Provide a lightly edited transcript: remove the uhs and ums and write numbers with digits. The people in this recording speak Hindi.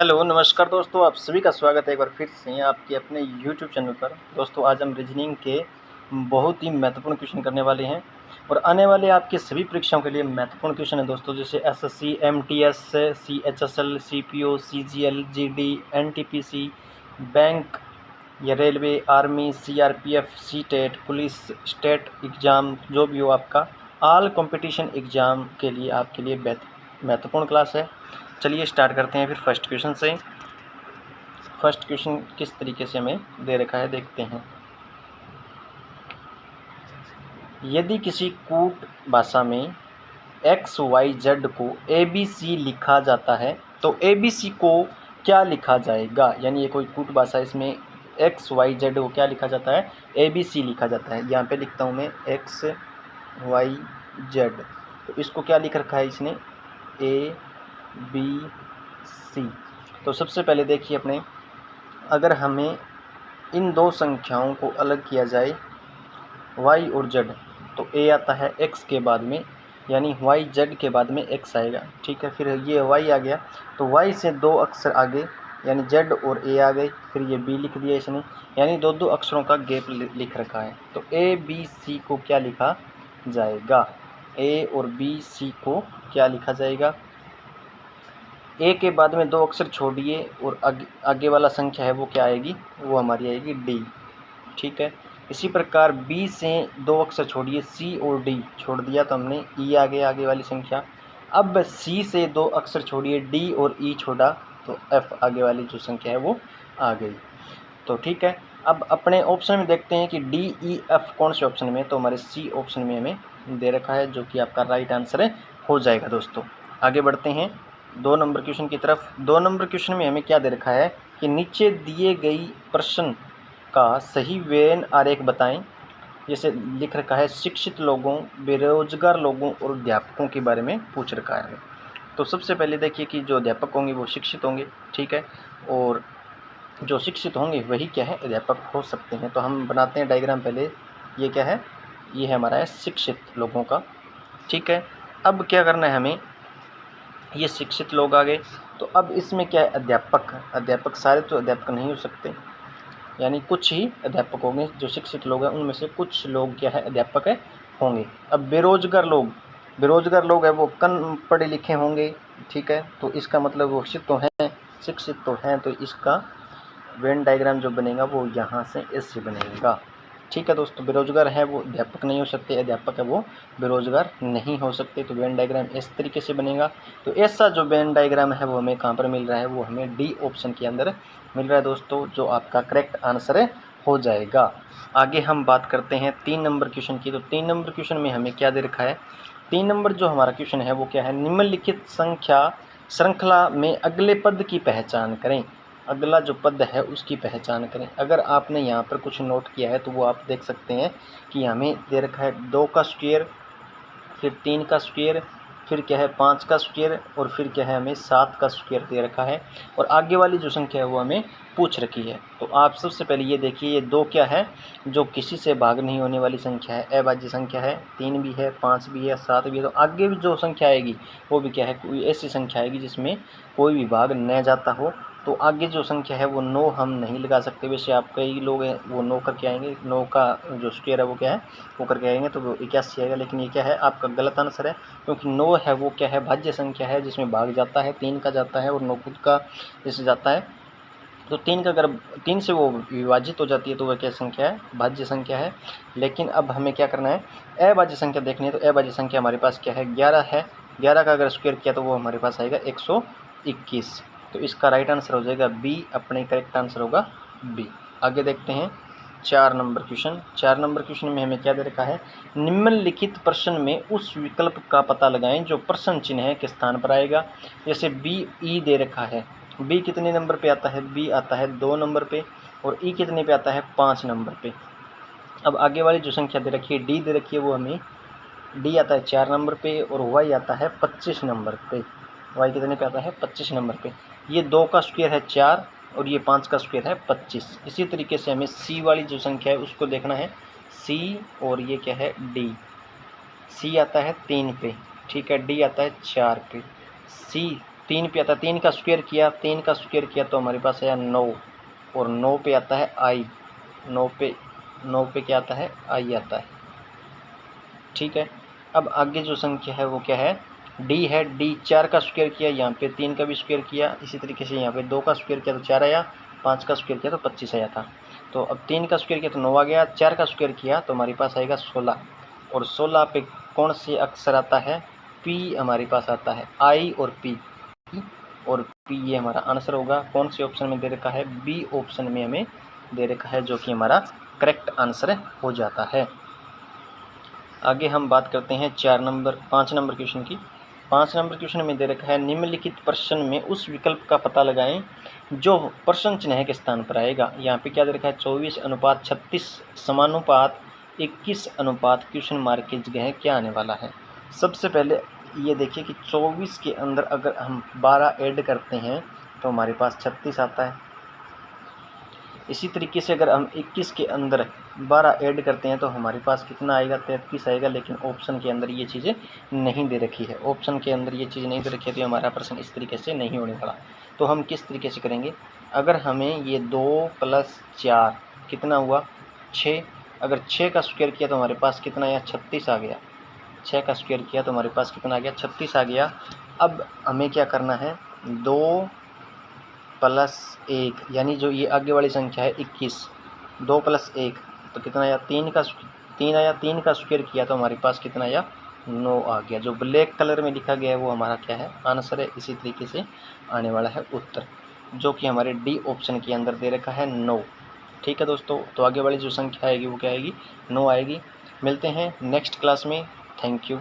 हेलो, नमस्कार दोस्तों, आप सभी का स्वागत है एक बार फिर से आपके अपने यूट्यूब चैनल पर। दोस्तों, आज हम रीजनिंग के बहुत ही महत्वपूर्ण क्वेश्चन करने वाले हैं और आने वाले आपके सभी परीक्षाओं के लिए महत्वपूर्ण क्वेश्चन है दोस्तों, जैसे SSC, MTS, CHSL, CPO, CGL, GD, NTPC, bank या railway, army, CRPF, CTET, police, state exam जो भी हो आपका, ऑल कंपटीशन एग्ज़ाम के लिए आपके लिए महत्वपूर्ण क्लास है। चलिए स्टार्ट करते हैं फिर फर्स्ट क्वेश्चन से। फर्स्ट क्वेश्चन किस तरीके से हमें दे रखा है देखते हैं। यदि किसी कूट भाषा में एक्स वाई जेड को ए बी सी लिखा जाता है तो ए बी सी को क्या लिखा जाएगा। यानी ये कोई कूट भाषा, इसमें एक्स वाई जेड को क्या लिखा जाता है, ए बी सी लिखा जाता है। यहाँ पे लिखता हूँ मैं एक्स वाई जेड, तो इसको क्या लिख रखा है इसने, ए बी सी। तो सबसे पहले देखिए अपने, अगर हमें इन दो संख्याओं को अलग किया जाए y और z, तो a आता है x के बाद में, यानी y z के बाद में x आएगा। ठीक है, फिर ये y आ गया तो y से दो अक्षर आगे यानी z और a आ गए, फिर ये b लिख दिया इसने, यानी दो दो अक्षरों का गैप लिख रखा है। तो a b c को क्या लिखा जाएगा, a और b c को क्या लिखा जाएगा। ए के बाद में दो अक्षर छोड़िए और आगे वाला संख्या है वो क्या आएगी, वो हमारी आएगी डी। ठीक है, इसी प्रकार बी से दो अक्षर छोड़िए, सी और डी छोड़ दिया तो हमने ई आ गया आगे वाली संख्या। अब सी से दो अक्षर छोड़िए, डी और ई छोड़ा तो एफ आगे वाली जो संख्या है वो आ गई। तो ठीक है, अब अपने ऑप्शन में देखते हैं कि डी ई एफ कौन से ऑप्शन में, तो हमारे सी ऑप्शन में हमें दे रखा है, जो कि आपका राइट आंसर है हो जाएगा। दोस्तों आगे बढ़ते हैं 2 नंबर क्वेश्चन की तरफ। 2 नंबर क्वेश्चन में हमें क्या दे रखा है कि नीचे दिए गई प्रश्न का सही वेन आरेख बताएं। जैसे लिख रखा है शिक्षित लोगों, बेरोजगार लोगों और अध्यापकों के बारे में पूछ रखा है। तो सबसे पहले देखिए कि जो अध्यापक होंगे वो शिक्षित होंगे। ठीक है, और जो शिक्षित होंगे वही क्या है, अध्यापक हो सकते हैं। तो हम बनाते हैं डायग्राम पहले। ये क्या है, ये है हमारा है शिक्षित लोगों का। ठीक है, अब क्या करना है हमें, ये शिक्षित लोग आ गए, तो अब इसमें क्या है, अध्यापक सारे तो अध्यापक नहीं हो सकते, यानी कुछ ही अध्यापक होंगे। जो शिक्षित लोग हैं उनमें से कुछ लोग क्या है, अध्यापक है होंगे। अब बेरोजगार लोग हैं वो कम पढ़े लिखे होंगे। ठीक है, तो इसका मतलब वो शिक्षित तो हैं, तो इसका वेन डायग्राम जो बनेगा वो यहाँ से ऐसे बनेगा। ठीक है दोस्तों, बेरोजगार है वो अध्यापक नहीं हो सकते, अध्यापक है वो बेरोजगार नहीं हो सकते, तो वेन डायग्राम इस तरीके से बनेगा। तो ऐसा जो वेन डायग्राम है वो हमें कहाँ पर मिल रहा है, वो हमें डी ऑप्शन के अंदर मिल रहा है दोस्तों, जो आपका करेक्ट आंसर है हो जाएगा। आगे हम बात करते हैं 3 नंबर क्वेश्चन की। तो 3 नंबर क्वेश्चन में हमें क्या दे रखा है, 3 नंबर जो हमारा क्वेश्चन है वो क्या है, निम्नलिखित संख्या श्रृंखला में अगले पद की पहचान करें। अगला जो पद है उसकी पहचान करें। अगर आपने यहाँ पर कुछ नोट किया है तो वो आप देख सकते हैं कि हमें दे रखा है 2 का स्क्वायर, फिर 3 का स्क्वायर, फिर क्या है 5 का स्क्वायर, और फिर क्या है हमें 7 का स्क्वायर दे रखा है, और आगे वाली जो संख्या है वो हमें पूछ रखी है। तो आप सबसे पहले ये देखिए, ये 2 क्या है, जो किसी से भाग नहीं होने वाली संख्या है, अभाज्य संख्या है। 3 भी है, 5 भी है, 7 भी है। तो आगे भी जो संख्या आएगी वो भी क्या है, कोई ऐसी संख्या आएगी जिसमें कोई भी भाग न जाता हो। तो आगे जो संख्या है वो 9 हम नहीं लगा सकते। वैसे आप कई लोग हैं वो 9 करके आएंगे, 9 का जो स्क्वायर है वो क्या है, वो करके आएंगे, तो वो 81 आएगा। लेकिन ये क्या है, आपका गलत आंसर है, क्योंकि 9 है वो क्या है, भाज्य संख्या है जिसमें भाग जाता है, 3 का जाता है और 9 खुद का जैसे जाता है। तो 3 का अगर 3 से वो विभाजित हो जाती है तो वह क्या संख्या है, भाज्य संख्या है। लेकिन अब हमें क्या करना है, अभाज्य संख्या देखनी है। तो अभाज्य संख्या हमारे पास क्या है, 11 है। 11 का अगर स्क्वायर किया तो वो हमारे पास आएगा 121। तो इसका राइट आंसर हो जाएगा बी, अपने करेक्ट आंसर होगा बी। आगे देखते हैं 4 नंबर क्वेश्चन। 4 नंबर क्वेश्चन में हमें क्या दे रखा है, निम्नलिखित प्रश्न में उस विकल्प का पता लगाएं जो प्रश्न चिन्ह के स्थान पर आएगा। जैसे बी ई दे रखा है, बी कितने नंबर पे आता है, बी आता है 2 नंबर पे, और ई कितने पे आता है, 5 नंबर पे। अब आगे वाली जो संख्या दे रखी है, डी दे रखी है, वो हमें डी आता है 4 नंबर पे, और वाई आता है 25 नंबर पे। वाई कितने पे आता है, 25 नंबर पे। ये 2 का स्क्वायर है 4, और ये 5 का स्क्वायर है 25। इसी तरीके से हमें सी वाली जो संख्या है उसको देखना है, सी, और ये क्या है डी। सी आता है 3 पे, ठीक है, डी आता है 4 पे। सी 3 पे आता है, 3 का स्क्वायर किया, 3 का स्क्वायर किया तो हमारे पास आया 9, और 9 पे आता है आई, 9 पे क्या आता है, आई आता है। ठीक है, अब आगे जो संख्या है वो क्या है, डी है। डी 4 का स्क्वायर किया, यहाँ पे 3 का भी स्क्वायर किया, इसी तरीके से यहाँ पे 2 का स्क्वायर किया तो 4 आया, 5 का स्क्वायर किया तो 25 आया था। तो अब 3 का स्क्वायर किया तो 9 आ गया, 4 का स्क्वायर किया तो हमारे पास आएगा 16, और 16 पे कौन से अक्षर आता है, पी हमारे पास आता है, आई और पी, और पी ये हमारा आंसर होगा। कौन से ऑप्शन में दे रखा है, बी ऑप्शन में हमें दे रखा है, जो कि हमारा करेक्ट आंसर हो जाता है। आगे हम बात करते हैं 5 नंबर क्वेश्चन की। 5 नंबर क्वेश्चन में दे रखा है, निम्नलिखित प्रश्न में उस विकल्प का पता लगाएं जो प्रश्न चिन्ह के स्थान पर आएगा। यहाँ पे क्या दे रखा है, 24:36 समानुपात 21 क्वेश्चन मार्क की जगह क्या आने वाला है। सबसे पहले ये देखिए कि 24 के अंदर अगर हम 12 ऐड करते हैं तो हमारे पास 36 आता है। इसी तरीके से अगर हम 21 के अंदर 12 ऐड करते हैं तो हमारे पास कितना आएगा, 33 आएगा। लेकिन ऑप्शन के अंदर ये चीज़ें नहीं दे रखी है, ऑप्शन के अंदर ये चीज़ नहीं दे रखी है, तो हमारा प्रश्न इस तरीके से नहीं होने वाला। तो हम किस तरीके से करेंगे, अगर हमें ये 2 + 4 कितना हुआ, 6, अगर 6 का स्क्वायर किया तो हमारे पास कितना आया, 36 आ गया। 6 का स्क्वायर किया तो हमारे पास कितना आ गया, 36 आ गया। अब हमें क्या करना है, 2 + 1 यानी जो ये आगे वाली संख्या है 21, 2 + 1 तो कितना आया, 3 आया। 3 का स्क्वायर किया तो हमारे पास कितना आया, 9 आ गया। जो ब्लैक कलर में लिखा गया है वो हमारा क्या है, आंसर है। इसी तरीके से आने वाला है उत्तर, जो कि हमारे डी ऑप्शन के अंदर दे रखा है 9। ठीक है दोस्तों, तो आगे वाली जो संख्या आएगी वो क्या आएगी, 9 आएगी। मिलते हैं नेक्स्ट क्लास में। Thank you.